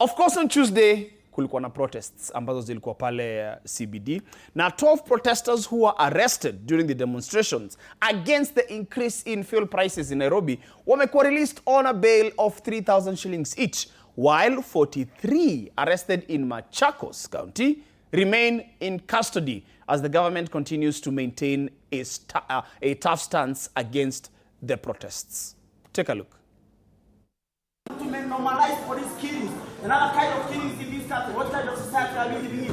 Of course, on Tuesday, kulikuwa na protests ambazo zilikuwa pale CBD. Now, 12 protesters who were arrested during the demonstrations against the increase in fuel prices in Nairobi wamekuwa released on a bail of 3,000 shillings each, while 43 arrested in Machakos County remain in custody as the government continues to maintain a tough stance against the protests. Take a look.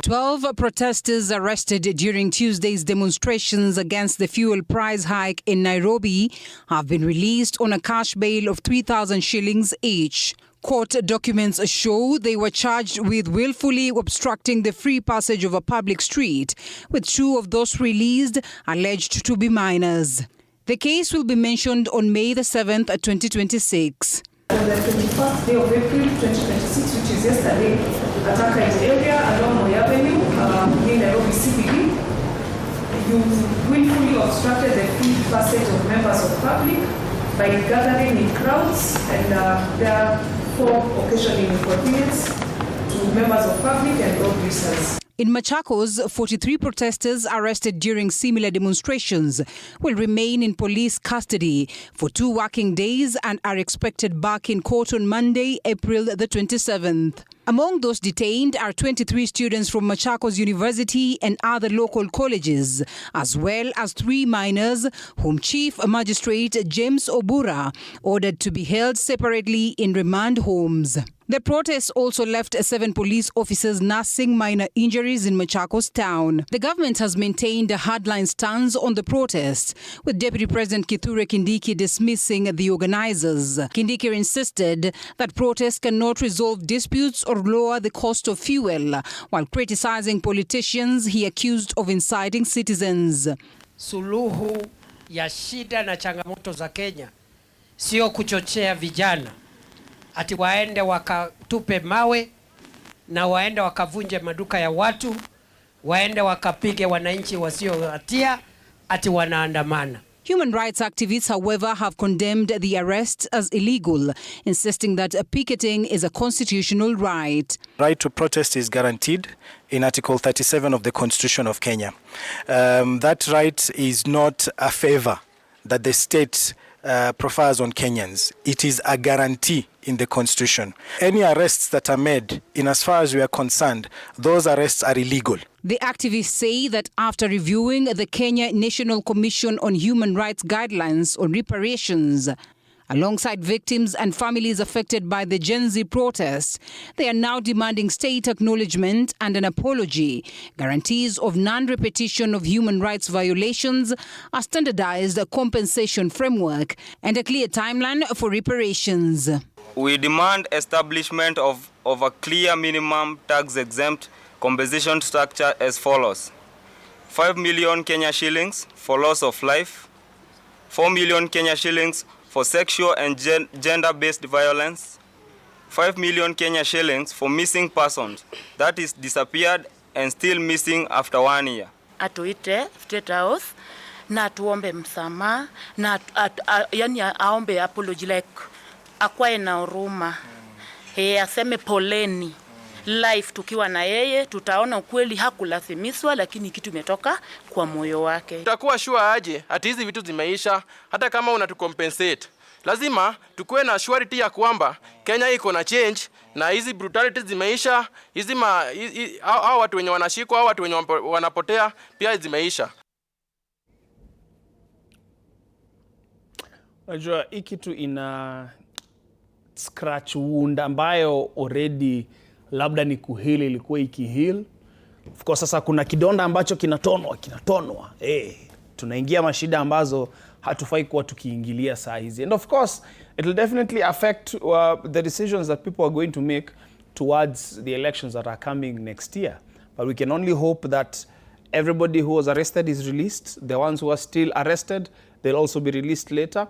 12 protesters arrested during Tuesday's demonstrations against the fuel price hike in Nairobi have been released on a cash bail of 3,000 shillings each. Court documents show they were charged with willfully obstructing the free passage of a public street, with 2 of those released alleged to be minors. The case will be mentioned on May the 7th, 2026. On the 21st day of April 2026, which is yesterday, attack in the area along Moi Avenue, near Nairobi CBD. You willfully obstructed the free passage of members of public by gathering in crowds and therefore occasioning inconvenience to members of public and road users. In Machakos, 43 protesters arrested during similar demonstrations will remain in police custody for 2 working days and are expected back in court on Monday, April the 27th. Among those detained are 23 students from Machakos University and other local colleges, as well as 3 minors whom Chief Magistrate James Obura ordered to be held separately in remand homes. The protests also left 7 police officers nursing minor injuries in Machakos town. The government has maintained a hardline stance on the protests, with Deputy President Kithure Kindiki dismissing the organizers. Kindiki insisted that protests cannot resolve disputes or lower the cost of fuel, while criticizing politicians he accused of inciting citizens. Suluhu ya shida na changamoto za Kenya sio kuchochea vijana ati waende wakatupe mawe na waende wakavunje maduka ya watu, waende wakapige wananchi wasio hatia ati wanaandamana. Human rights activists, however, have condemned the arrests as illegal, insisting that picketing is a constitutional right. Right to protest is guaranteed in Article 37 of the Constitution of Kenya. That right is not a favor that the state prefers on Kenyans. It is a guarantee in the Constitution. Any arrests that are made, in as far as we are concerned, those arrests are illegal. The activists say that after reviewing the Kenya National Commission on Human Rights guidelines on reparations, alongside victims and families affected by the Gen Z protests, they are now demanding state acknowledgement and an apology, guarantees of non-repetition of human rights violations, a standardized compensation framework, and a clear timeline for reparations. We demand establishment of a clear minimum tax-exempt compensation structure as follows: 5 million Kenya shillings for loss of life, 4 million Kenya shillings for sexual and gender-based violence, 5 million Kenya shillings for missing persons, that is disappeared and still missing after 1 year. Atuite State House na tuombe msamaha na yani aombe apology, like akwae na huruma. Aseme poleni. Life tukiwa na yeye tutaona ukweli hakulazimiswa, lakini kitu imetoka kwa moyo wake. Tutakuwa sure aje hata hizi vitu zimeisha, hata kama unatucompensate. Lazima tukue na surety ya kwamba Kenya iko na change na hizi brutalities zimeisha, hizi hao watu wenye wanashikwa, hao watu wenye wanapotea pia zimeisha. Unajua hii kitu ina scratch wound ambayo already labda ni kuheal, ilikuwa ikiheal. Of course sasa kuna kidonda ambacho kinatonwa. Tunaingia mashida ambazo hatufai kuwa tukiingilia saa hizi. And of course it will definitely affect the decisions that people are going to make towards the elections that are coming next year. But we can only hope that everybody who was arrested is released. The ones who are still arrested, they'll also be released later.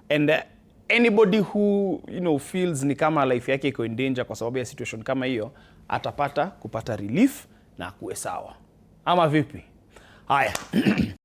And anybody who feels ni kama life yake iko in danger kwa sababu ya situation kama hiyo kupata relief na kuwe sawa. Ama vipi? Haya.